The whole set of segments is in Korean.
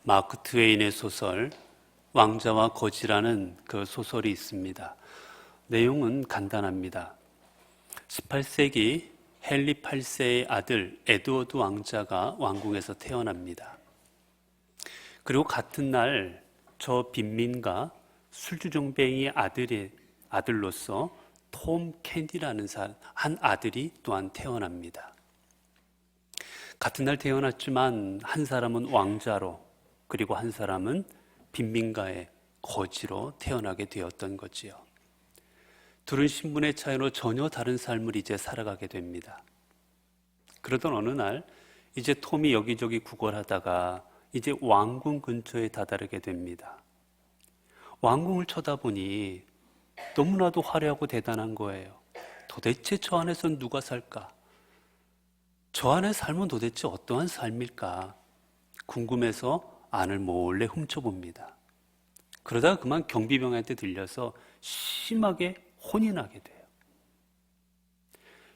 마크 트웨인의 소설 왕자와 거지라는 그 소설이 있습니다. 내용은 간단합니다. 18세기 헨리 8세의 아들 에드워드 왕자가 왕궁에서 태어납니다. 그리고 같은 날 저 빈민가 술주정뱅이의 아들로서 톰 캔디라는 한 아들이 또한 태어납니다. 같은 날 태어났지만 한 사람은 왕자로, 그리고 한 사람은 빈민가의 거지로 태어나게 되었던 거지요. 둘은 신분의 차이로 전혀 다른 삶을 이제 살아가게 됩니다. 그러던 어느 날 이제 톰이 여기저기 구걸하다가 이제 왕궁 근처에 다다르게 됩니다. 왕궁을 쳐다보니 너무나도 화려하고 대단한 거예요. 도대체 저 안에선 누가 살까? 저 안의 삶은 도대체 어떠한 삶일까? 궁금해서 안을 몰래 훔쳐봅니다. 그러다가 그만 경비병한테 들려서 심하게 혼이 나게 돼요.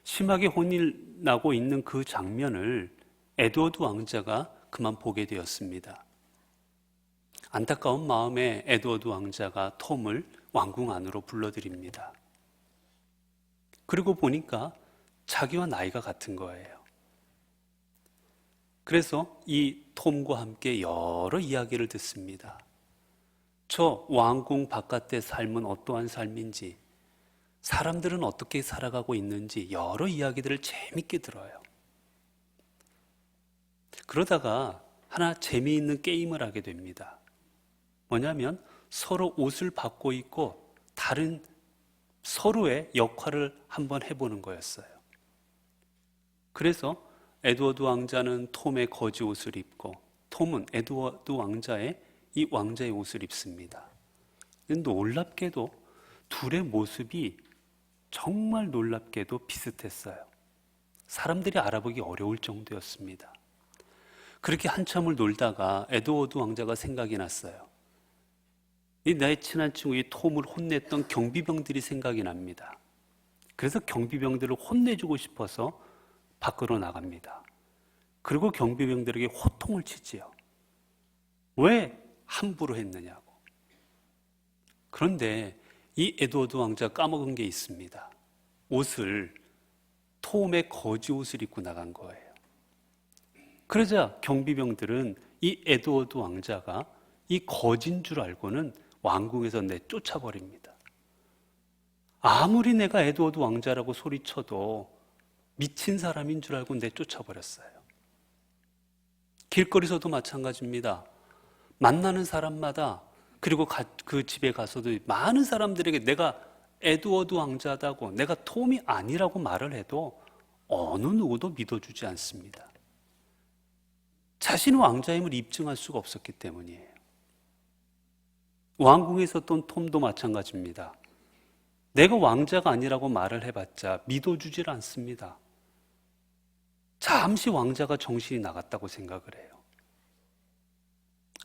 심하게 혼이 나고 있는 그 장면을 에드워드 왕자가 그만 보게 되었습니다. 안타까운 마음에 에드워드 왕자가 톰을 왕궁 안으로 불러들입니다. 그리고 보니까 자기와 나이가 같은 거예요. 그래서 이 톰과 함께 여러 이야기를 듣습니다. 저 왕궁 바깥의 삶은 어떠한 삶인지, 사람들은 어떻게 살아가고 있는지 여러 이야기들을 재밌게 들어요. 그러다가 하나 재미있는 게임을 하게 됩니다. 뭐냐면 서로 옷을 바꿔 입고 다른 서로의 역할을 한번 해보는 거였어요. 그래서 에드워드 왕자는 톰의 거지 옷을 입고 톰은 에드워드 왕자의 이 왕자의 옷을 입습니다. 놀랍게도 둘의 모습이 정말 놀랍게도 비슷했어요. 사람들이 알아보기 어려울 정도였습니다. 그렇게 한참을 놀다가 에드워드 왕자가 생각이 났어요. 나의 친한 친구 이 톰을 혼냈던 경비병들이 생각이 납니다. 그래서 경비병들을 혼내주고 싶어서 밖으로 나갑니다. 그리고 경비병들에게 호통을 치지요. 왜 함부로 했느냐고. 그런데 이 에드워드 왕자가 까먹은 게 있습니다. 옷을 톰의 거지 옷을 입고 나간 거예요. 그러자 경비병들은 이 에드워드 왕자가 이 거진 줄 알고는 왕궁에서 내쫓아버립니다. 아무리 내가 에드워드 왕자라고 소리쳐도 미친 사람인 줄 알고 내쫓아버렸어요. 길거리에서도 마찬가지입니다. 만나는 사람마다, 그리고 그 집에 가서도 많은 사람들에게 내가 에드워드 왕자다고, 내가 톰이 아니라고 말을 해도 어느 누구도 믿어주지 않습니다. 자신은 왕자임을 입증할 수가 없었기 때문이에요. 왕궁에 있었던 톰도 마찬가지입니다. 내가 왕자가 아니라고 말을 해봤자 믿어주질 않습니다. 잠시 왕자가 정신이 나갔다고 생각을 해요.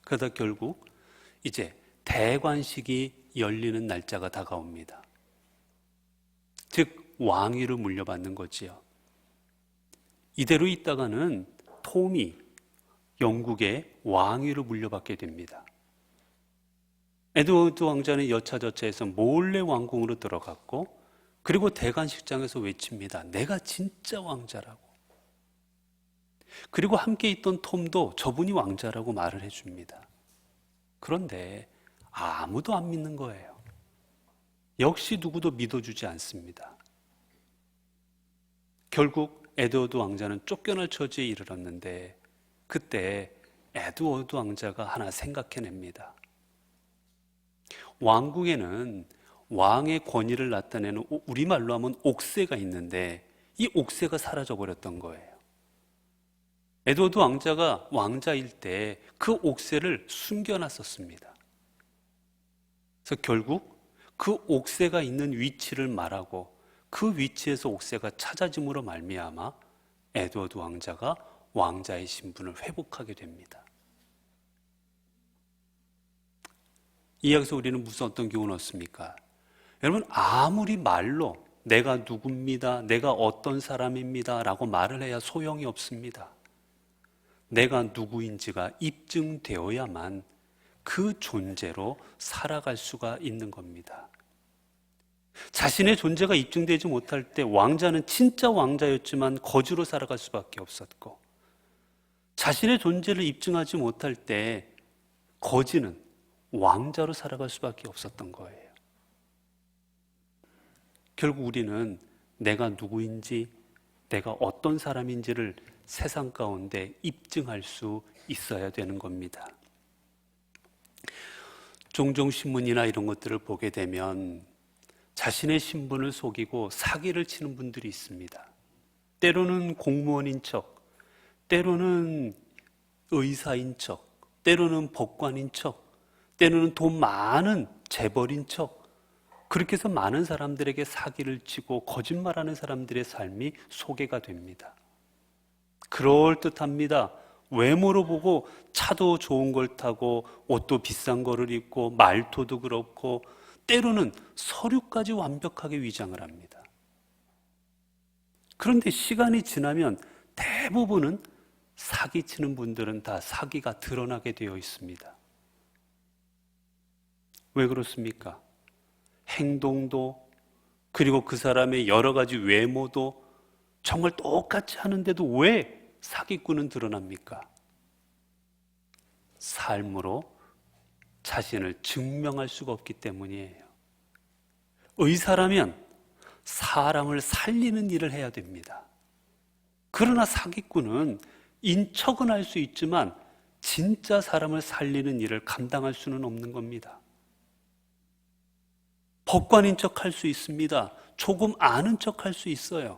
그러다 결국 이제 대관식이 열리는 날짜가 다가옵니다. 즉 왕위를 물려받는 거지요. 이대로 있다가는 톰이 영국의 왕위를 물려받게 됩니다. 에드워드 왕자는 여차저차해서 몰래 왕궁으로 들어갔고, 그리고 대관식장에서 외칩니다. 내가 진짜 왕자라고. 그리고 함께 있던 톰도 저분이 왕자라고 말을 해줍니다. 그런데 아무도 안 믿는 거예요. 역시 누구도 믿어주지 않습니다. 결국 에드워드 왕자는 쫓겨날 처지에 이르렀는데, 그때 에드워드 왕자가 하나 생각해냅니다. 왕궁에는 왕의 권위를 나타내는 우리말로 하면 옥새가 있는데, 이 옥새가 사라져버렸던 거예요. 에드워드 왕자가 왕자일 때 그 옥새를 숨겨놨었습니다. 그래서 결국 그 옥새가 있는 위치를 말하고 그 위치에서 옥새가 찾아짐으로 말미암아 에드워드 왕자가 왕자의 신분을 회복하게 됩니다. 이 이야기에서 우리는 무슨 어떤 교훈을 얻습니까? 여러분, 아무리 말로 내가 누굽니다, 내가 어떤 사람입니다 라고 말을 해야 소용이 없습니다. 내가 누구인지가 입증되어야만 그 존재로 살아갈 수가 있는 겁니다. 자신의 존재가 입증되지 못할 때 왕자는 진짜 왕자였지만 거지로 살아갈 수밖에 없었고, 자신의 존재를 입증하지 못할 때 거지는 왕자로 살아갈 수밖에 없었던 거예요. 결국 우리는 내가 누구인지, 내가 어떤 사람인지를 세상 가운데 입증할 수 있어야 되는 겁니다. 종종 신문이나 이런 것들을 보게 되면 자신의 신분을 속이고 사기를 치는 분들이 있습니다. 때로는 공무원인 척, 때로는 의사인 척, 때로는 법관인 척, 때로는 돈 많은 재벌인 척, 그렇게 해서 많은 사람들에게 사기를 치고 거짓말하는 사람들의 삶이 소개가 됩니다. 그럴듯합니다. 외모로 보고 차도 좋은 걸 타고 옷도 비싼 거를 입고 말투도 그렇고 때로는 서류까지 완벽하게 위장을 합니다. 그런데 시간이 지나면 대부분은 사기치는 분들은 다 사기가 드러나게 되어 있습니다. 왜 그렇습니까? 행동도, 그리고 그 사람의 여러 가지 외모도 정말 똑같이 하는데도 왜 사기꾼은 드러납니까? 삶으로 자신을 증명할 수가 없기 때문이에요. 의사라면 사람을 살리는 일을 해야 됩니다. 그러나 사기꾼은 인척은 할 수 있지만 진짜 사람을 살리는 일을 감당할 수는 없는 겁니다. 법관인 척 할 수 있습니다. 조금 아는 척 할 수 있어요.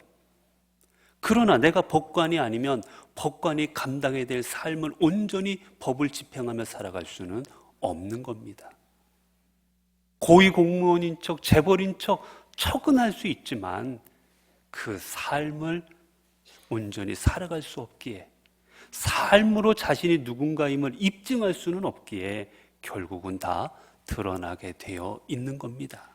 그러나 내가 법관이 아니면 법관이 감당해야 될 삶을 온전히 법을 집행하며 살아갈 수는 없는 겁니다. 고위공무원인 척, 재벌인 척, 척은 할 수 있지만 그 삶을 온전히 살아갈 수 없기에, 삶으로 자신이 누군가임을 입증할 수는 없기에 결국은 다 드러나게 되어 있는 겁니다.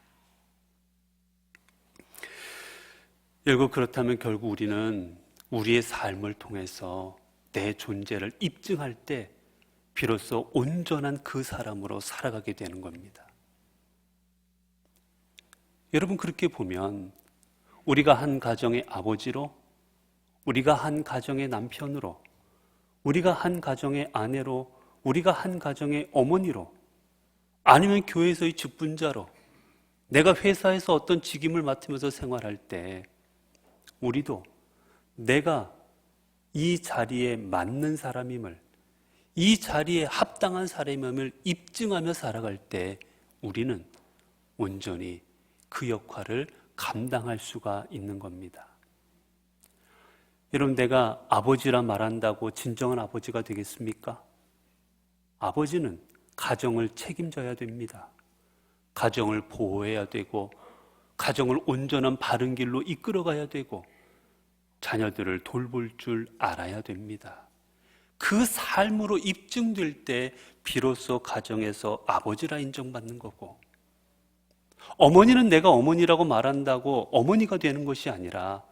결국 그렇다면 결국 우리는 우리의 삶을 통해서 내 존재를 입증할 때 비로소 온전한 그 사람으로 살아가게 되는 겁니다. 여러분, 그렇게 보면 우리가 한 가정의 아버지로, 우리가 한 가정의 남편으로, 우리가 한 가정의 아내로, 우리가 한 가정의 어머니로, 아니면 교회에서의 직분자로, 내가 회사에서 어떤 직임을 맡으면서 생활할 때 우리도 내가 이 자리에 맞는 사람임을, 이 자리에 합당한 사람임을 입증하며 살아갈 때 우리는 온전히 그 역할을 감당할 수가 있는 겁니다. 여러분, 내가 아버지라 말한다고 진정한 아버지가 되겠습니까? 아버지는 가정을 책임져야 됩니다. 가정을 보호해야 되고, 가정을 온전한 바른 길로 이끌어가야 되고, 자녀들을 돌볼 줄 알아야 됩니다. 그 삶으로 입증될 때 비로소 가정에서 아버지라 인정받는 거고, 어머니는 내가 어머니라고 말한다고 어머니가 되는 것이 아니라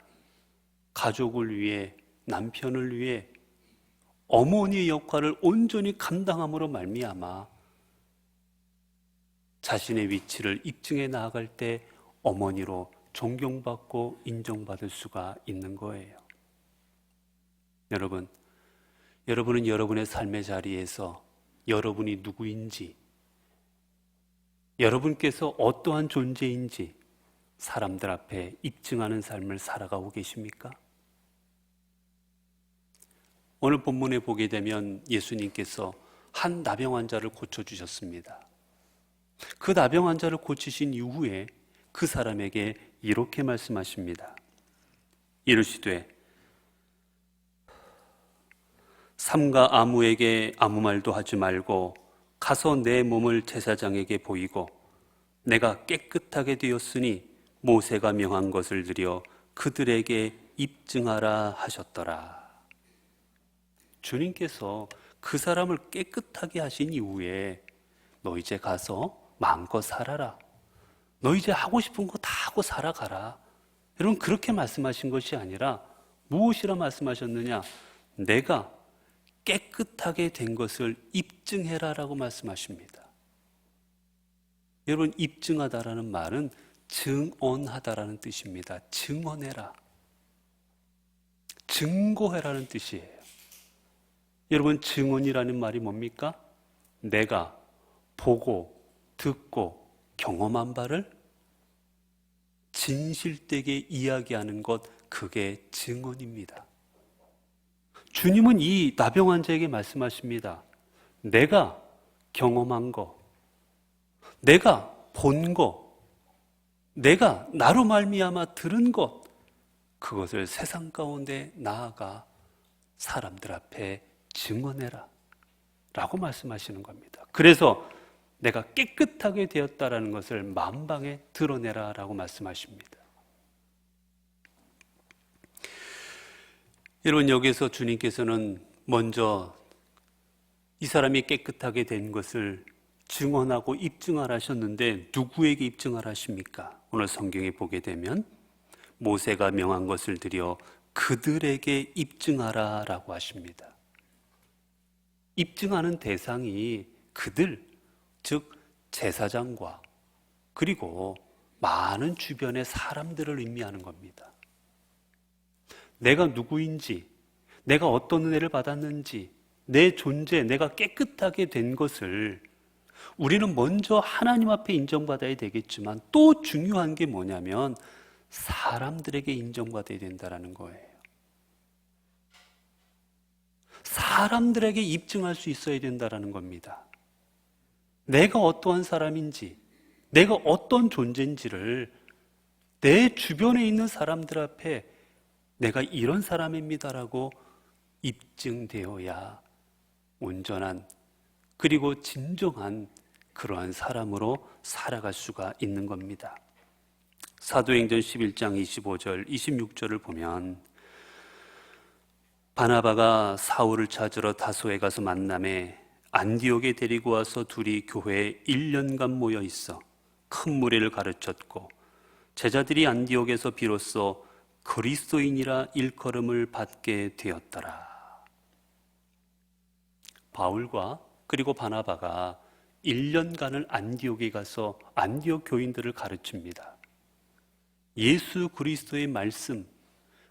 가족을 위해, 남편을 위해 어머니의 역할을 온전히 감당함으로 말미암아 자신의 위치를 입증해 나아갈 때 어머니로 존경받고 인정받을 수가 있는 거예요. 여러분은 여러분의 삶의 자리에서 여러분이 누구인지, 여러분께서 어떠한 존재인지 사람들 앞에 입증하는 삶을 살아가고 계십니까? 오늘 본문에 보게 되면 예수님께서 한 나병 환자를 고쳐주셨습니다. 그 나병 환자를 고치신 이후에 그 사람에게 이렇게 말씀하십니다. 이르시되 삼가 아무에게 아무 말도 하지 말고 가서 내 몸을 제사장에게 보이고 내가 깨끗하게 되었으니 모세가 명한 것을 드려 그들에게 입증하라 하셨더라. 주님께서 그 사람을 깨끗하게 하신 이후에 너 이제 가서 마음껏 살아라. 너 이제 하고 싶은 거 다 하고 살아가라. 여러분, 그렇게 말씀하신 것이 아니라 무엇이라 말씀하셨느냐? 내가 깨끗하게 된 것을 입증해라라고 말씀하십니다. 여러분, 입증하다라는 말은 증언하다라는 뜻입니다. 증언해라. 증거해라는 뜻이에요. 여러분, 증언이라는 말이 뭡니까? 내가 보고 듣고 경험한 바를 진실되게 이야기하는 것, 그게 증언입니다. 주님은 이 나병 환자에게 말씀하십니다. 내가 경험한 것, 내가 본 것, 내가 나로 말미암아 들은 것, 그것을 세상 가운데 나아가 사람들 앞에 증언해라 라고 말씀하시는 겁니다. 그래서 내가 깨끗하게 되었다라는 것을 만방에 드러내라 라고 말씀하십니다. 여러분, 여기서 주님께서는 먼저 이 사람이 깨끗하게 된 것을 증언하고 입증하라 하셨는데, 누구에게 입증하라 하십니까? 오늘 성경에 보게 되면 모세가 명한 것을 들여 그들에게 입증하라 라고 하십니다. 입증하는 대상이 그들, 즉 제사장과 그리고 많은 주변의 사람들을 의미하는 겁니다. 내가 누구인지, 내가 어떤 은혜를 받았는지, 내 존재, 내가 깨끗하게 된 것을 우리는 먼저 하나님 앞에 인정받아야 되겠지만, 또 중요한 게 뭐냐면 사람들에게 인정받아야 된다는 거예요. 사람들에게 입증할 수 있어야 된다는 겁니다. 내가 어떠한 사람인지, 내가 어떤 존재인지를 내 주변에 있는 사람들 앞에 내가 이런 사람입니다라고 입증되어야 온전한, 그리고 진정한 그러한 사람으로 살아갈 수가 있는 겁니다. 사도행전 11장 25절, 26절을 보면 바나바가 사울을 찾으러 다소에 가서 만남에 안디옥에 데리고 와서 둘이 교회에 1년간 모여 있어 큰 무리를 가르쳤고, 제자들이 안디옥에서 비로소 그리스도인이라 일컬음을 받게 되었더라. 바울과 그리고 바나바가 1년간을 안디옥에 가서 안디옥 교인들을 가르칩니다. 예수 그리스도의 말씀,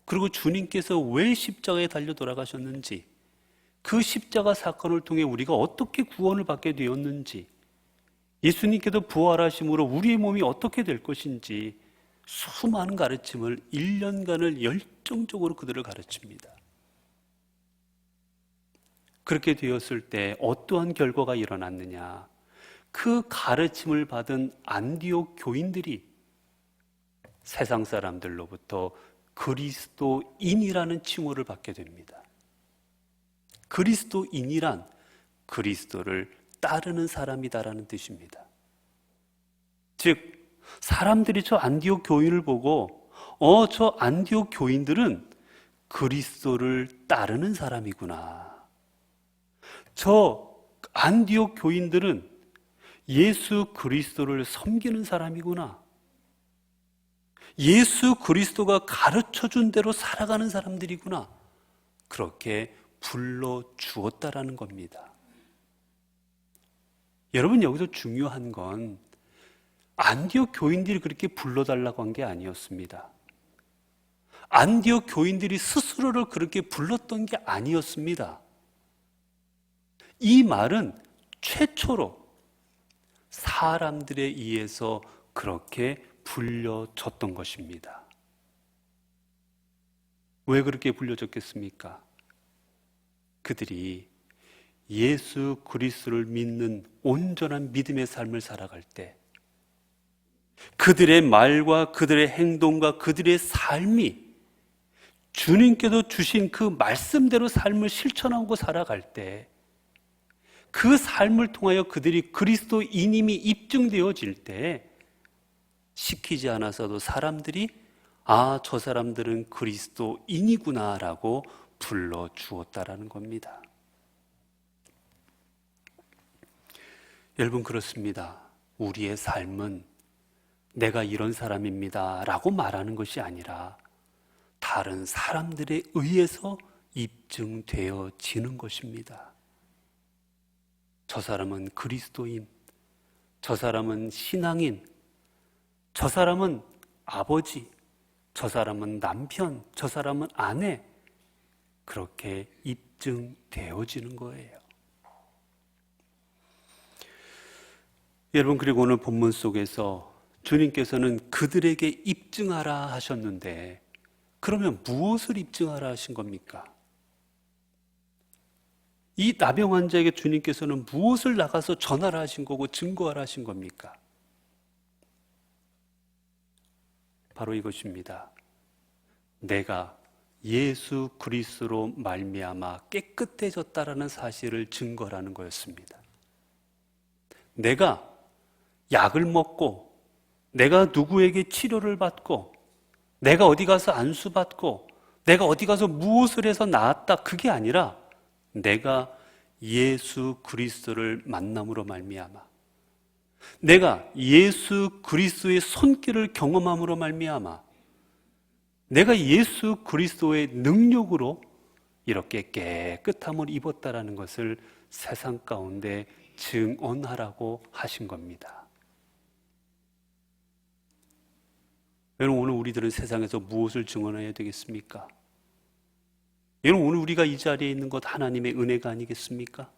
그리고 주님께서 왜 십자가에 달려 돌아가셨는지, 그 십자가 사건을 통해 우리가 어떻게 구원을 받게 되었는지, 예수님께서 부활하심으로 우리의 몸이 어떻게 될 것인지 수많은 가르침을 1년간을 열정적으로 그들을 가르칩니다. 그렇게 되었을 때 어떠한 결과가 일어났느냐? 그 가르침을 받은 안디옥 교인들이 세상 사람들로부터 그리스도인이라는 칭호를 받게 됩니다. 그리스도인이란 그리스도를 따르는 사람이다라는 뜻입니다. 즉, 사람들이 저 안디옥 교인을 보고 저 안디옥 교인들은 그리스도를 따르는 사람이구나, 저 안디옥 교인들은 예수 그리스도를 섬기는 사람이구나, 예수 그리스도가 가르쳐준 대로 살아가는 사람들이구나, 그렇게 불러주었다라는 겁니다. 여러분, 여기서 중요한 건 안디옥 교인들이 그렇게 불러달라고 한 게 아니었습니다. 안디옥 교인들이 스스로를 그렇게 불렀던 게 아니었습니다. 이 말은 최초로 사람들에 의해서 그렇게 불려졌던 것입니다. 왜 그렇게 불려졌겠습니까? 그들이 예수 그리스도를 믿는 온전한 믿음의 삶을 살아갈 때 그들의 말과 그들의 행동과 그들의 삶이 주님께서 주신 그 말씀대로 삶을 실천하고 살아갈 때, 그 삶을 통하여 그들이 그리스도인임이 입증되어질 때 시키지 않아서도 사람들이 저 사람들은 그리스도인이구나 라고 불러주었다라는 겁니다. 여러분, 그렇습니다. 우리의 삶은 내가 이런 사람입니다 라고 말하는 것이 아니라 다른 사람들에 의해서 입증되어지는 것입니다. 저 사람은 그리스도인, 저 사람은 신앙인, 저 사람은 아버지, 저 사람은 남편, 저 사람은 아내, 그렇게 입증되어지는 거예요. 여러분, 그리고 오늘 본문 속에서 주님께서는 그들에게 입증하라 하셨는데, 그러면 무엇을 입증하라 하신 겁니까? 이 나병 환자에게 주님께서는 무엇을 나가서 전하라 하신 거고 증거하라 하신 겁니까? 바로 이것입니다. 내가 예수 그리스도로 말미암아 깨끗해졌다라는 사실을 증거라는 거였습니다. 내가 약을 먹고, 내가 누구에게 치료를 받고, 내가 어디 가서 안수받고, 내가 어디 가서 무엇을 해서 나았다, 그게 아니라 내가 예수 그리스도를 만남으로 말미암아, 내가 예수 그리스도의 손길을 경험함으로 말미암아, 내가 예수 그리스도의 능력으로 이렇게 깨끗함을 입었다라는 것을 세상 가운데 증언하라고 하신 겁니다. 여러분, 오늘 우리들은 세상에서 무엇을 증언해야 되겠습니까? 여러분, 오늘 우리가 이 자리에 있는 것 하나님의 은혜가 아니겠습니까?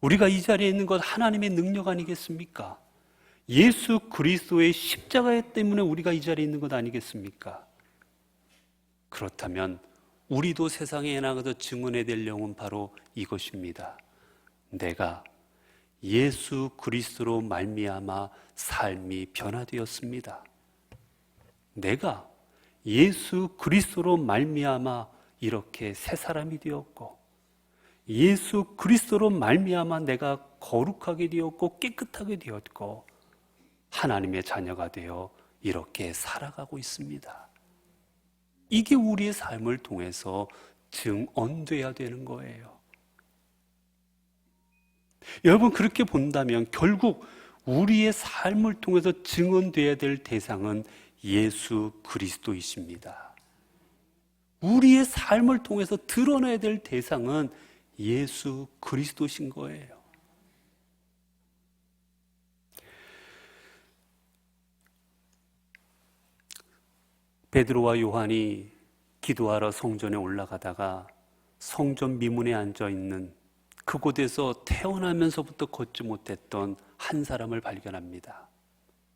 우리가 이 자리에 있는 것 하나님의 능력 아니겠습니까? 예수 그리스도의 십자가 때문에 우리가 이 자리에 있는 것 아니겠습니까? 그렇다면 우리도 세상에 나가서 증언해야 될 내용은 바로 이것입니다. 내가 예수 그리스도로 말미암아 삶이 변화되었습니다. 내가 예수 그리스도로 말미암아 이렇게 새 사람이 되었고, 예수 그리스도로 말미암아 내가 거룩하게 되었고 깨끗하게 되었고 하나님의 자녀가 되어 이렇게 살아가고 있습니다. 이게 우리의 삶을 통해서 증언돼야 되는 거예요. 여러분, 그렇게 본다면 결국 우리의 삶을 통해서 증언돼야 될 대상은 예수 그리스도이십니다. 우리의 삶을 통해서 드러나야 될 대상은 예수 그리스도신 거예요. 베드로와 요한이 기도하러 성전에 올라가다가 성전 미문에 앉아 있는 그곳에서 태어나면서부터 걷지 못했던 한 사람을 발견합니다.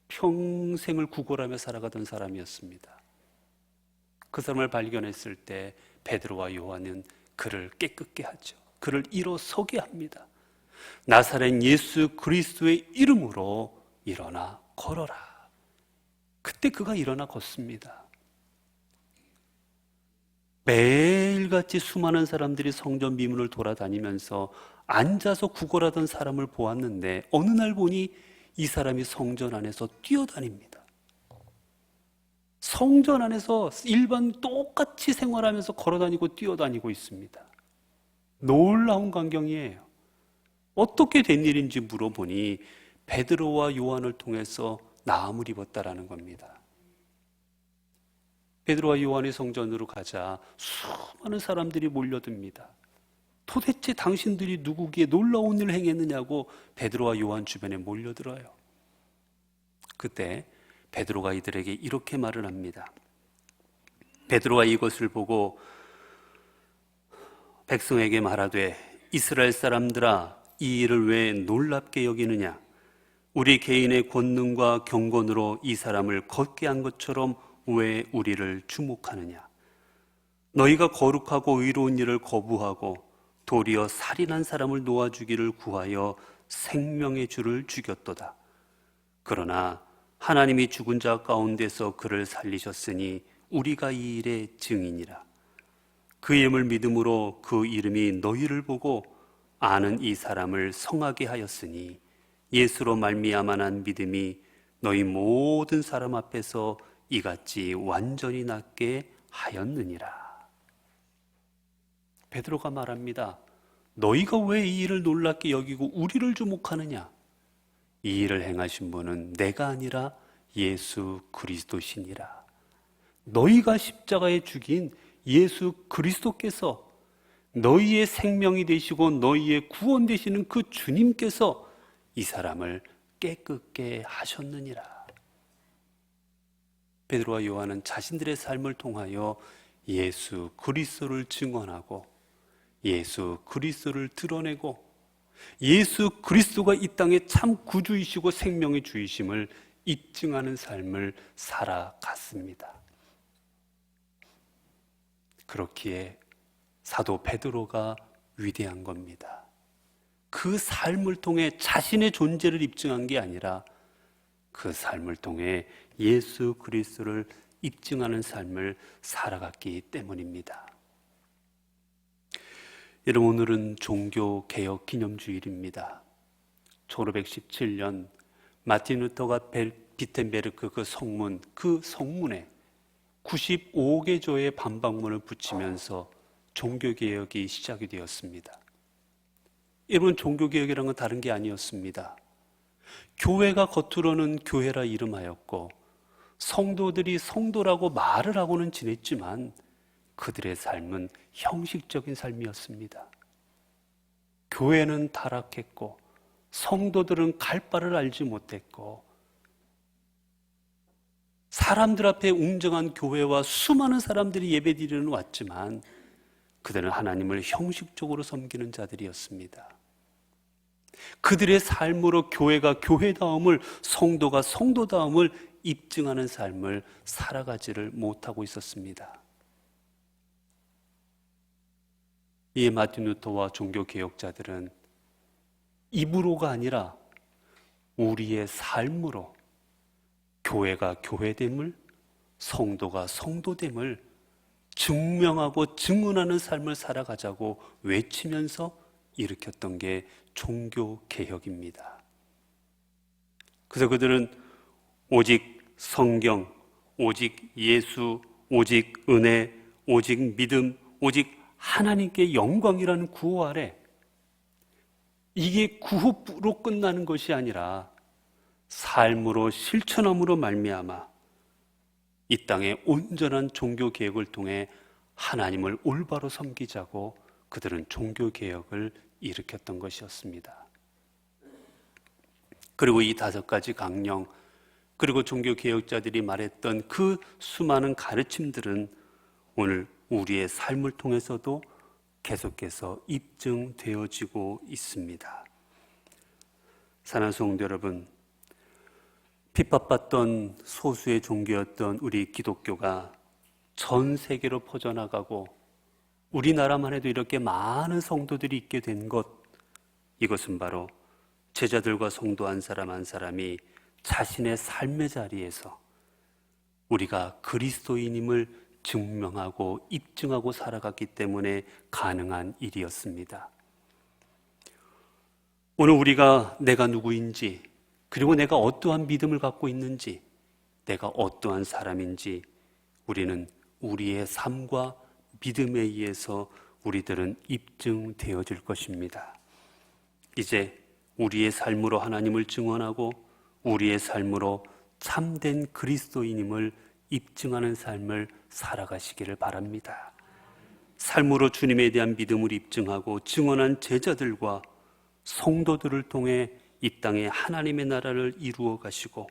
평생을 구걸하며 살아가던 사람이었습니다. 그 사람을 발견했을 때 베드로와 요한은 그를 깨끗게 하죠. 그를 일어서게 합니다. 나사렛 예수 그리스도의 이름으로 일어나 걸어라. 그때 그가 일어나 걷습니다. 매일같이 수많은 사람들이 성전 미문을 돌아다니면서 앉아서 구걸하던 사람을 보았는데 어느 날 보니 이 사람이 성전 안에서 뛰어다닙니다. 성전 안에서 일반 똑같이 생활하면서 걸어다니고 뛰어다니고 있습니다. 놀라운 광경이에요. 어떻게 된 일인지 물어보니 베드로와 요한을 통해서 나음을 입었다라는 겁니다. 베드로와 요한이 성전으로 가자 수많은 사람들이 몰려듭니다. 도대체 당신들이 누구기에 놀라운 일을 행했느냐고 베드로와 요한 주변에 몰려들어요. 그때 베드로가 이들에게 이렇게 말을 합니다. 베드로가 이것을 보고 백성에게 말하되 이스라엘 사람들아, 이 일을 왜 놀랍게 여기느냐? 우리 개인의 권능과 경건으로 이 사람을 걷게 한 것처럼 왜 우리를 주목하느냐? 너희가 거룩하고 의로운 일을 거부하고 도리어 살인한 사람을 놓아주기를 구하여 생명의 주를 죽였도다. 그러나 하나님이 죽은 자 가운데서 그를 살리셨으니 우리가 이 일의 증인이라. 그 이름을 믿음으로 그 이름이 너희를 보고 아는 이 사람을 성하게 하였으니 예수로 말미암아 난 믿음이 너희 모든 사람 앞에서 이같이 완전히 낫게 하였느니라. 베드로가 말합니다. 너희가 왜 이 일을 놀랍게 여기고 우리를 주목하느냐? 이 일을 행하신 분은 내가 아니라 예수 그리스도시니라. 너희가 십자가에 죽인 예수 그리스도께서 너희의 생명이 되시고 너희의 구원 되시는 그 주님께서 이 사람을 깨끗게 하셨느니라. 베드로와 요한은 자신들의 삶을 통하여 예수 그리스도를 증언하고 예수 그리스도를 드러내고 예수 그리스도가 이 땅에 참 구주이시고 생명의 주이심을 입증하는 삶을 살아갔습니다. 그렇기에 사도 베드로가 위대한 겁니다. 그 삶을 통해 자신의 존재를 입증한 게 아니라 그 삶을 통해 예수 그리스도를 입증하는 삶을 살아갔기 때문입니다. 여러분, 오늘은 종교개혁 기념주일입니다. 1517년 마틴 루터가 비텐베르크 그 성문에 95개 조의 반박문을 붙이면서 종교개혁이 시작이 되었습니다. 여러분, 종교개혁이라는 건 다른 게 아니었습니다. 교회가 겉으로는 교회라 이름하였고 성도들이 성도라고 말을 하고는 지냈지만 그들의 삶은 형식적인 삶이었습니다. 교회는 타락했고 성도들은 갈 바를 알지 못했고 사람들 앞에 웅장한 교회와 수많은 사람들이 예배드리러 왔지만 그들은 하나님을 형식적으로 섬기는 자들이었습니다. 그들의 삶으로 교회가 교회다움을, 성도가 성도다움을 입증하는 삶을 살아가지를 못하고 있었습니다. 이에 마틴 루터와 종교개혁자들은 입으로가 아니라 우리의 삶으로 교회가 교회됨을, 성도가 성도됨을 증명하고 증언하는 삶을 살아가자고 외치면서 일으켰던 게 종교개혁입니다. 그래서 그들은 오직 성경, 오직 예수, 오직 은혜, 오직 믿음, 오직 하나님께 영광이라는 구호 아래 이게 구호로 끝나는 것이 아니라 삶으로 실천함으로 말미암아 이 땅의 온전한 종교개혁을 통해 하나님을 올바로 섬기자고 그들은 종교개혁을 일으켰던 것이었습니다. 그리고 이 5가지 강령, 그리고 종교개혁자들이 말했던 그 수많은 가르침들은 오늘 우리의 삶을 통해서도 계속해서 입증되어지고 있습니다. 사랑하는 성도 여러분, 핍박받던 소수의 종교였던 우리 기독교가 전 세계로 퍼져나가고 우리나라만 해도 이렇게 많은 성도들이 있게 된 것, 이것은 바로 제자들과 성도 한 사람 한 사람이 자신의 삶의 자리에서 우리가 그리스도인임을 증명하고 입증하고 살아갔기 때문에 가능한 일이었습니다. 오늘 우리가 내가 누구인지, 그리고 내가 어떠한 믿음을 갖고 있는지, 내가 어떠한 사람인지 우리는 우리의 삶과 믿음에 의해서 우리들은 입증되어질 것입니다. 이제 우리의 삶으로 하나님을 증언하고 우리의 삶으로 참된 그리스도인임을 입증하는 삶을 살아가시기를 바랍니다. 삶으로 주님에 대한 믿음을 입증하고 증언한 제자들과 성도들을 통해 이 땅에 하나님의 나라를 이루어 가시고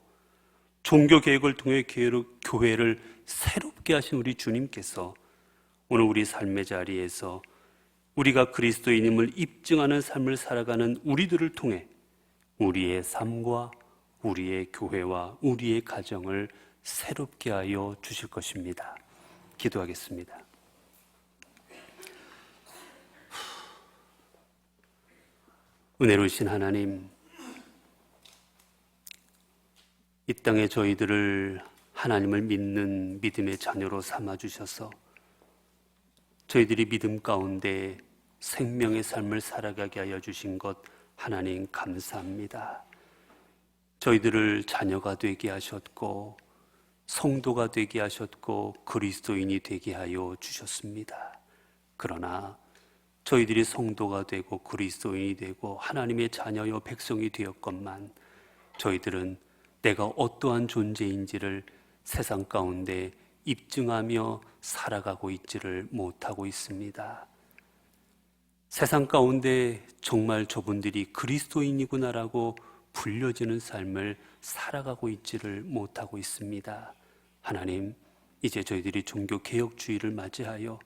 종교개혁을 통해 교회를 새롭게 하신 우리 주님께서 오늘 우리 삶의 자리에서 우리가 그리스도인임을 입증하는 삶을 살아가는 우리들을 통해 우리의 삶과 우리의 교회와 우리의 가정을 새롭게 하여 주실 것입니다. 기도하겠습니다. 은혜로우신 하나님, 이 땅에 저희들을 하나님을 믿는 믿음의 자녀로 삼아주셔서 저희들이 믿음 가운데 생명의 삶을 살아가게 하여 주신 것 하나님 감사합니다. 저희들을 자녀가 되게 하셨고 성도가 되게 하셨고 그리스도인이 되게 하여 주셨습니다. 그러나 저희들이 성도가 되고 그리스도인이 되고 하나님의 자녀여 백성이 되었건만 저희들은 내가 어떠한 존재인지를 세상 가운데 입증하며 살아가고 있지를 못하고 있습니다. 세상 가운데 정말 저분들이 그리스도인이구나라고 불려지는 삶을 살아가고 있지를 못하고 있습니다. 하나님, 이제 저희들이 종교개혁주의를 맞이하여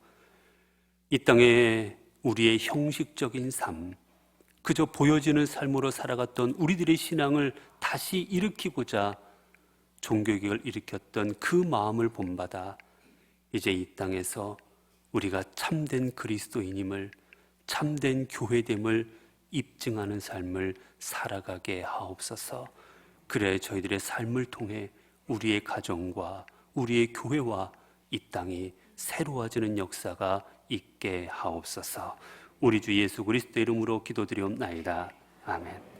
이 땅에 우리의 형식적인 삶, 그저 보여지는 삶으로 살아갔던 우리들의 신앙을 다시 일으키고자 종교개혁을 일으켰던 그 마음을 본받아 이제 이 땅에서 우리가 참된 그리스도인임을, 참된 교회됨을 입증하는 삶을 살아가게 하옵소서. 그래 저희들의 삶을 통해 우리의 가정과 우리의 교회와 이 땅이 새로워지는 역사가 있게 하옵소서. 우리 주 예수 그리스도의 이름으로 기도드리옵나이다. 아멘.